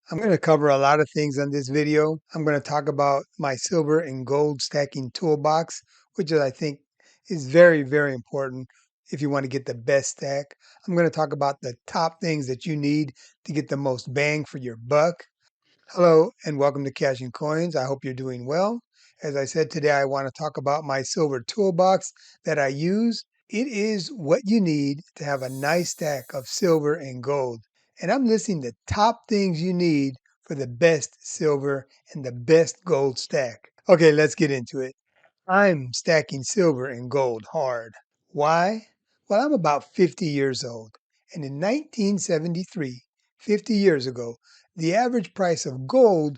I'm going to cover a lot of things on this video. I'm going to talk about my silver and gold stacking toolbox, which I think is very, very important if you want to get the best stack. I'm going to talk about the top things that you need to get the most bang for your buck. Hello and welcome to Cash and Coins. I hope you're doing well. As I said today, I want to talk about my silver toolbox that I use. It is what you need to have a nice stack of silver and gold. And I'm listing the top things you need for the best silver and the best gold stack. Okay, let's get into it. I'm stacking silver and gold hard. Why? Well, I'm about 50 years old. And in 1973, 50 years ago, the average price of gold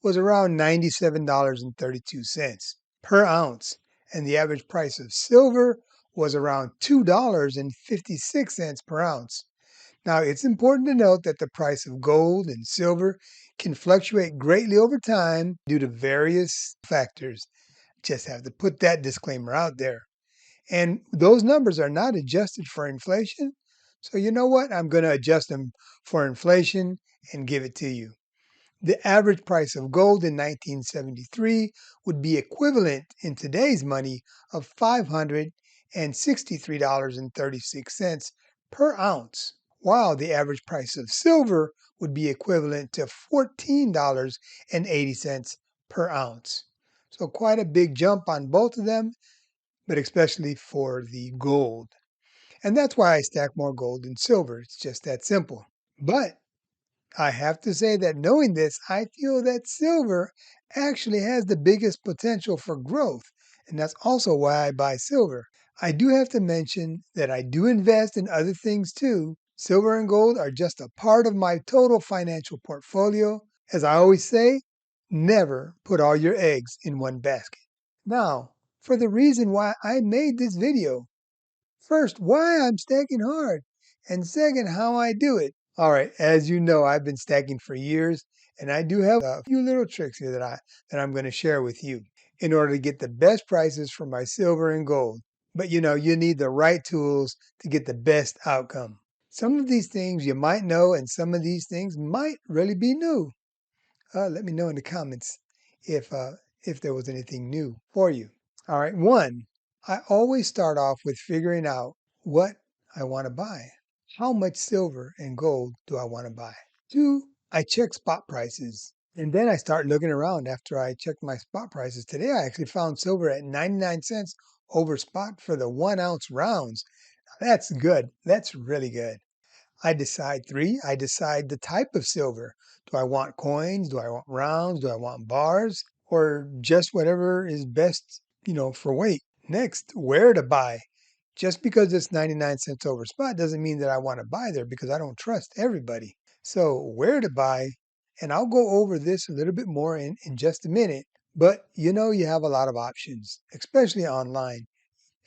was around $97.32 per ounce. And the average price of silver was around $2.56 per ounce. Now, it's important to note that the price of gold and silver can fluctuate greatly over time due to various factors. Just have to put that disclaimer out there. And those numbers are not adjusted for inflation. So, you know what? I'm going to adjust them for inflation and give it to you. The average price of gold in 1973 would be equivalent in today's money of $563.36 per ounce, while the average price of silver would be equivalent to $14.80 per ounce. So quite a big jump on both of them, but especially for the gold. And that's why I stack more gold than silver. It's just that simple. But I have to say that knowing this, I feel that silver actually has the biggest potential for growth. And that's also why I buy silver. I do have to mention that I do invest in other things too. Silver and gold are just a part of my total financial portfolio. As I always say, never put all your eggs in one basket. Now, for the reason why I made this video. First, why I'm stacking hard, and second, how I do it. All right, as you know, I've been stacking for years, and I do have a few little tricks here that I'm going to share with you in order to get the best prices for my silver and gold. But you need the right tools to get the best outcome. Some of these things you might know, and some of these things might really be new. Let me know in the comments if there was anything new for you. All right, one, I always start off with figuring out what I want to buy. How much silver and gold do I want to buy? Two, I check spot prices. And then I start looking around after I check my spot prices. Today I actually found silver at 99 cents over spot for the 1 ounce rounds. That's good. That's really good. I decide the type of silver. Do I want coins? Do I want rounds? Do I want bars? Or just whatever is best, for weight. Next, where to buy. Just because it's 99 cents over spot doesn't mean that I want to buy there because I don't trust everybody. So where to buy, and I'll go over this a little bit more in just a minute. But you have a lot of options, especially online.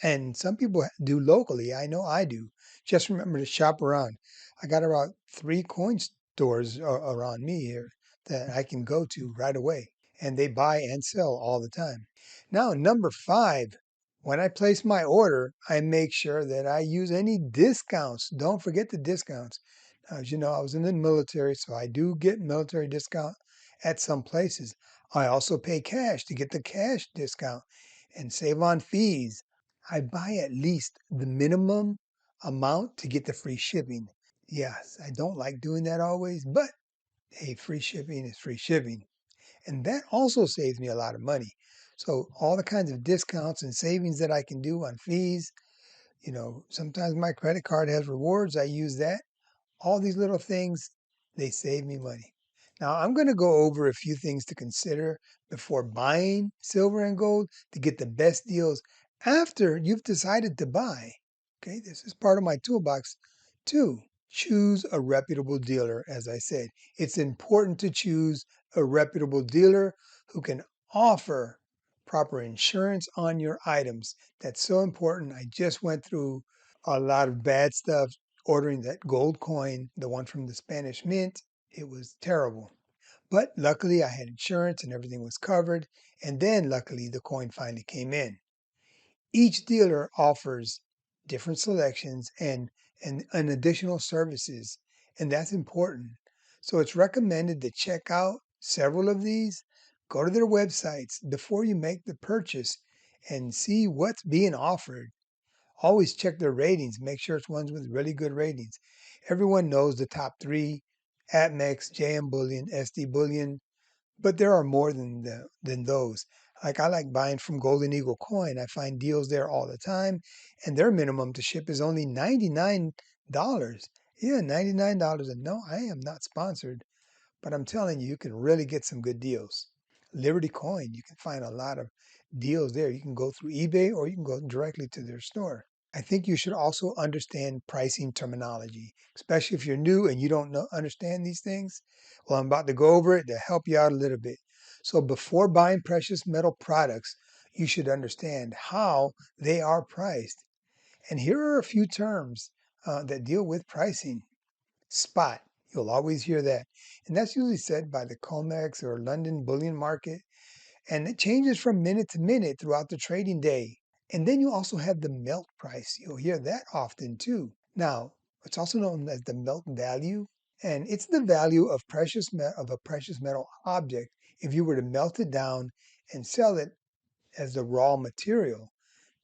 And some people do locally. I know I do. Just remember to shop around. I got about 3 coin stores around me here that I can go to right away. And they buy and sell all the time. Now, number 5, when I place my order, I make sure that I use any discounts. Don't forget the discounts. Now, as you know, I was in the military, so I do get military discount at some places. I also pay cash to get the cash discount and save on fees. I buy at least the minimum amount to get the free shipping. Yes, I don't like doing that always, but hey, free shipping is free shipping. And that also saves me a lot of money. So all the kinds of discounts and savings that I can do on fees, sometimes my credit card has rewards. I use that. All these little things, they save me money. Now, I'm going to go over a few things to consider before buying silver and gold to get the best deals after you've decided to buy. Okay, this is part of my toolbox too. Choose a reputable dealer, as I said. It's important to choose a reputable dealer who can offer proper insurance on your items. That's so important. I just went through a lot of bad stuff ordering that gold coin, the one from the Spanish Mint. It was terrible. But luckily, I had insurance and everything was covered. And then, luckily, the coin finally came in. Each dealer offers different selections and additional services. And that's important. So it's recommended to check out several of these. Go to their websites before you make the purchase and see what's being offered. Always check their ratings. Make sure it's ones with really good ratings. Everyone knows the top three: Apmex, JM Bullion, SD Bullion, but there are more than those. Like I like buying from Golden Eagle Coin. I find deals there all the time, and their minimum to ship is only $99. Yeah, $99. And no, I am not sponsored, but I'm telling you, you can really get some good deals. Liberty Coin, you can find a lot of deals there. You can go through eBay or you can go directly to their store. I think you should also understand pricing terminology, especially if you're new and you don't understand these things. Well, I'm about to go over it to help you out a little bit. So, before buying precious metal products, you should understand how they are priced. And here are a few terms that deal with pricing. Spot, you'll always hear that. And that's usually said by the COMEX or London bullion market. And it changes from minute to minute throughout the trading day. And then you also have the melt price. You'll hear that often too. Now, it's also known as the melt value, and it's the value of of a precious metal object if you were to melt it down and sell it as the raw material.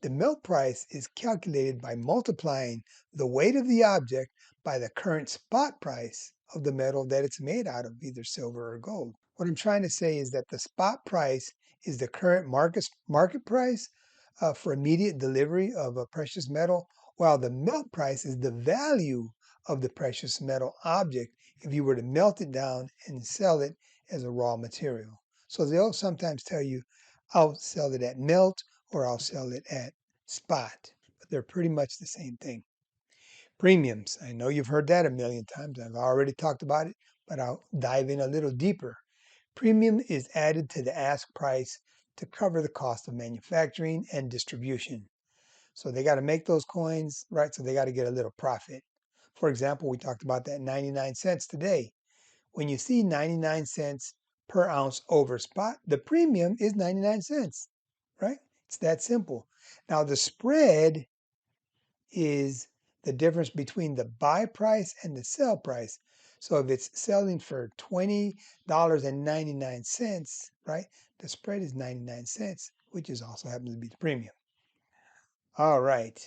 The melt price is calculated by multiplying the weight of the object by the current spot price of the metal that it's made out of, either silver or gold. What I'm trying to say is that the spot price is the current market price for immediate delivery of a precious metal, while the melt price is the value of the precious metal object if you were to melt it down and sell it as a raw material. So they'll sometimes tell you, I'll sell it at melt or I'll sell it at spot, but they're pretty much the same thing. Premiums. I know you've heard that a million times. I've already talked about it, but I'll dive in a little deeper. Premium is added to the ask price to cover the cost of manufacturing and distribution. So they got to make those coins, right? So they got to get a little profit. For example, we talked about that 99 cents today. When you see 99 cents per ounce over spot, the premium is 99 cents, right? It's that simple. Now, the spread is the difference between the buy price and the sell price. So if it's selling for $20.99, right, the spread is 99 cents, which is also happens to be the premium. All right.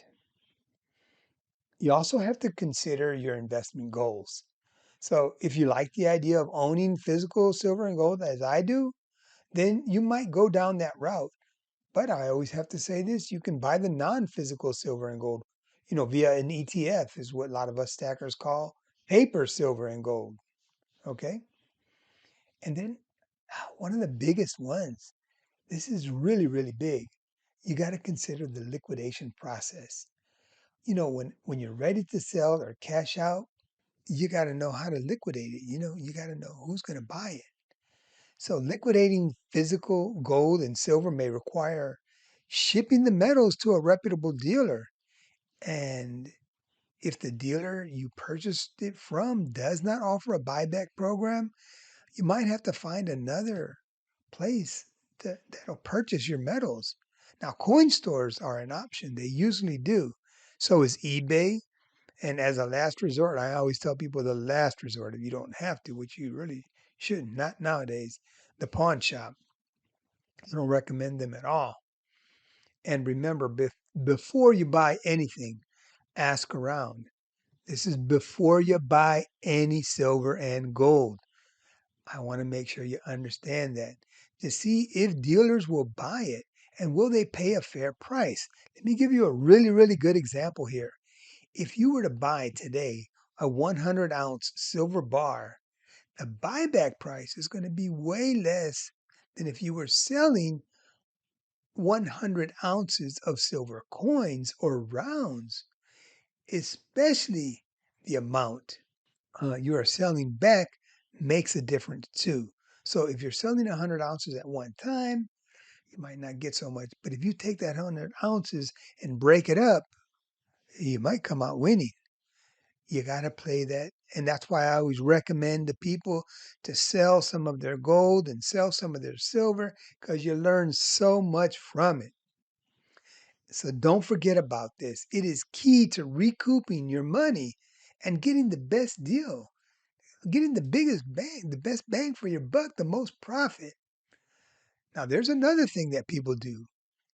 You also have to consider your investment goals. So if you like the idea of owning physical silver and gold as I do, then you might go down that route. But I always have to say this, you can buy the non-physical silver and gold, via an ETF is what a lot of us stackers call paper silver and gold. Okay. And then one of the biggest ones, this is really, really big. You got to consider the liquidation process. When you're ready to sell or cash out, you got to know how to liquidate it. You got to know who's going to buy it. So liquidating physical gold and silver may require shipping the metals to a reputable dealer. And if the dealer you purchased it from does not offer a buyback program, you might have to find another place that'll purchase your metals. Now, coin stores are an option. They usually do. So is eBay. And as a last resort, I always tell people the last resort, if you don't have to, which you really shouldn't, not nowadays, the pawn shop. I don't recommend them at all. And remember, before you buy anything, ask around. This is before you buy any silver and gold. I want to make sure you understand that to see if dealers will buy it and will they pay a fair price. Let me give you a really, really good example here. If you were to buy today a 100-ounce silver bar, the buyback price is going to be way less than if you were selling 100 ounces of silver coins or rounds, especially the amount you are selling back makes a difference too. So if you're selling 100 ounces at one time, you might not get so much. But if you take that 100 ounces and break it up, you might come out winning. You got to play that. And that's why I always recommend to people to sell some of their gold and sell some of their silver because you learn so much from it. So don't forget about this. It is key to recouping your money and getting the best deal. getting the biggest bang, the best bang for your buck, the most profit. Now, there's another thing that people do,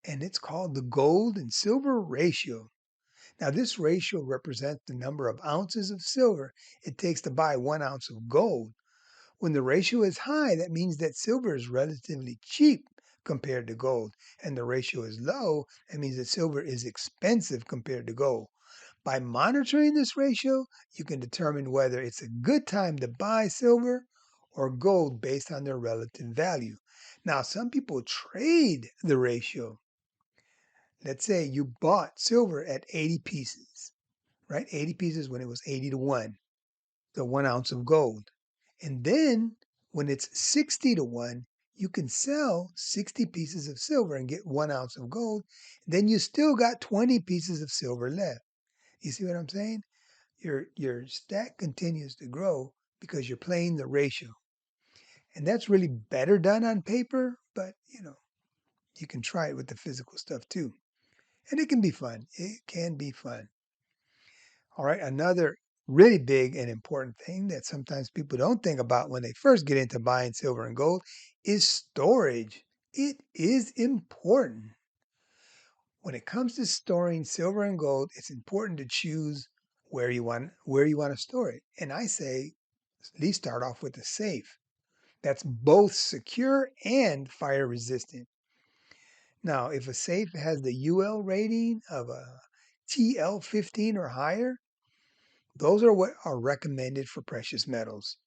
and it's called the gold and silver ratio. Now, this ratio represents the number of ounces of silver it takes to buy 1 ounce of gold. When the ratio is high, that means that silver is relatively cheap compared to gold. And the ratio is low, that means that silver is expensive compared to gold. By monitoring this ratio, you can determine whether it's a good time to buy silver or gold based on their relative value. Now, some people trade the ratio. Let's say you bought silver at 80 pieces, right? 80 pieces when it was 80 to 1, the 1 ounce of gold. And then when it's 60 to 1, you can sell 60 pieces of silver and get 1 ounce of gold. Then you still got 20 pieces of silver left. You see what I'm saying? Your stack continues to grow because you're playing the ratio. And that's really better done on paper, but you can try it with the physical stuff too. And it can be fun. It can be fun. All right, another really big and important thing that sometimes people don't think about when they first get into buying silver and gold is storage. It is important. When it comes to storing silver and gold, it's important to choose where you want to store it. And I say at least start off with a safe that's both secure and fire resistant. Now, if a safe has the UL rating of a TL15 or higher, those are what are recommended for precious metals.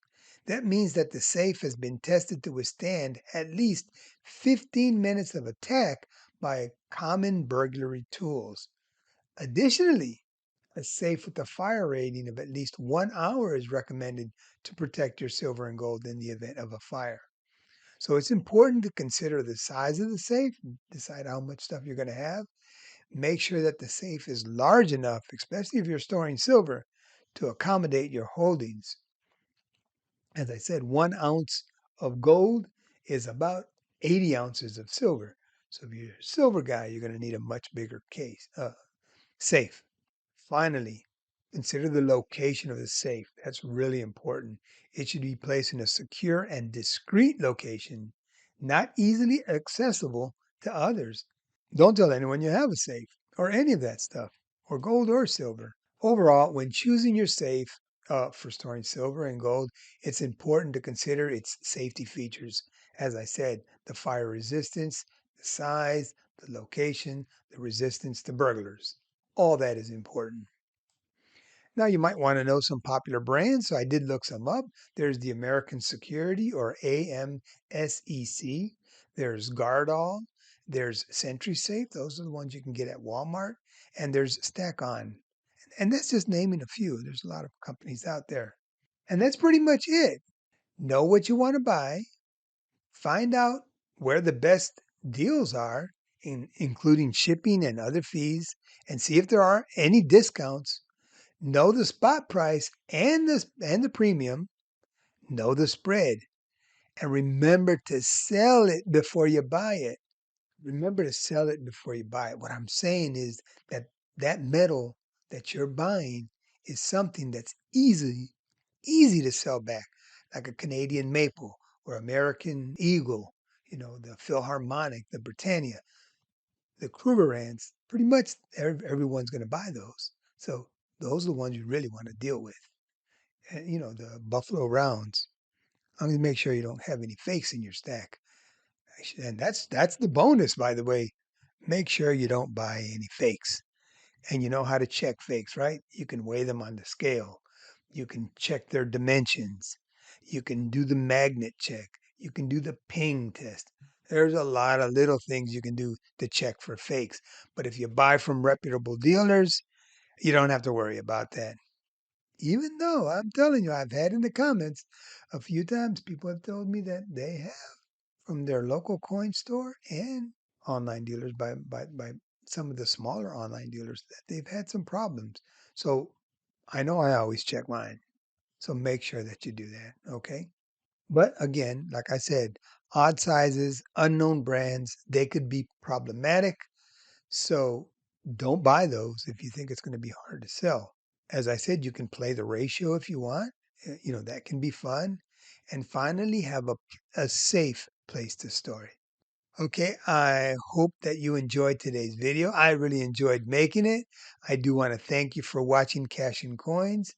That means that the safe has been tested to withstand at least 15 minutes of attack by common burglary tools. Additionally, a safe with a fire rating of at least 1 hour is recommended to protect your silver and gold in the event of a fire. So it's important to consider the size of the safe, decide how much stuff you're going to have. Make sure that the safe is large enough, especially if you're storing silver, to accommodate your holdings. As I said, 1 ounce of gold is about 80 ounces of silver. So if you're a silver guy, you're going to need a much bigger safe. Finally, consider the location of the safe. That's really important. It should be placed in a secure and discreet location, not easily accessible to others. Don't tell anyone you have a safe or any of that stuff, or gold or silver. Overall, when choosing your safe for storing silver and gold, it's important to consider its safety features. As I said, the fire resistance, the size, the location, the resistance to burglars. All that is important. Now, you might want to know some popular brands, so I did look some up. There's the American Security, or AMSEC. There's Gardall. There's Sentry Safe. Those are the ones you can get at Walmart. And there's Stack On. And that's just naming a few. There's a lot of companies out there. And that's pretty much it. Know what you want to buy. Find out where the best deals are, including shipping and other fees, and see if there are any discounts. Know the spot price and the premium. Know the spread. And remember to sell it before you buy it. Remember to sell it before you buy it. What I'm saying is that metal that you're buying is something that's easy to sell back, like a Canadian maple or American eagle, the Philharmonic, the Britannia, the Krugerrands. Pretty much everyone's going to buy those. So those are the ones you really want to deal with. And, the Buffalo Rounds. I'm going to make sure you don't have any fakes in your stack. And that's the bonus, by the way. Make sure you don't buy any fakes. And you know how to check fakes, right? You can weigh them on the scale. You can check their dimensions. You can do the magnet check. You can do the ping test. There's a lot of little things you can do to check for fakes. But if you buy from reputable dealers, you don't have to worry about that. Even though I'm telling you, I've had in the comments a few times people have told me that they have from their local coin store and online dealers by some of the smaller online dealers that they've had some problems. So I know I always check mine. So make sure that you do that. Okay. But again, like I said, odd sizes, unknown brands, they could be problematic. So don't buy those if you think it's going to be hard to sell. As I said, you can play the ratio if you want That can be fun. And finally, have a safe place to store it. Okay, I hope that you enjoyed today's video. I really enjoyed making it. I do want to thank you for watching Cash and Coins.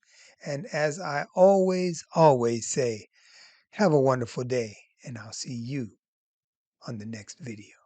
And as I always say, have a wonderful day, and I'll see you on the next video.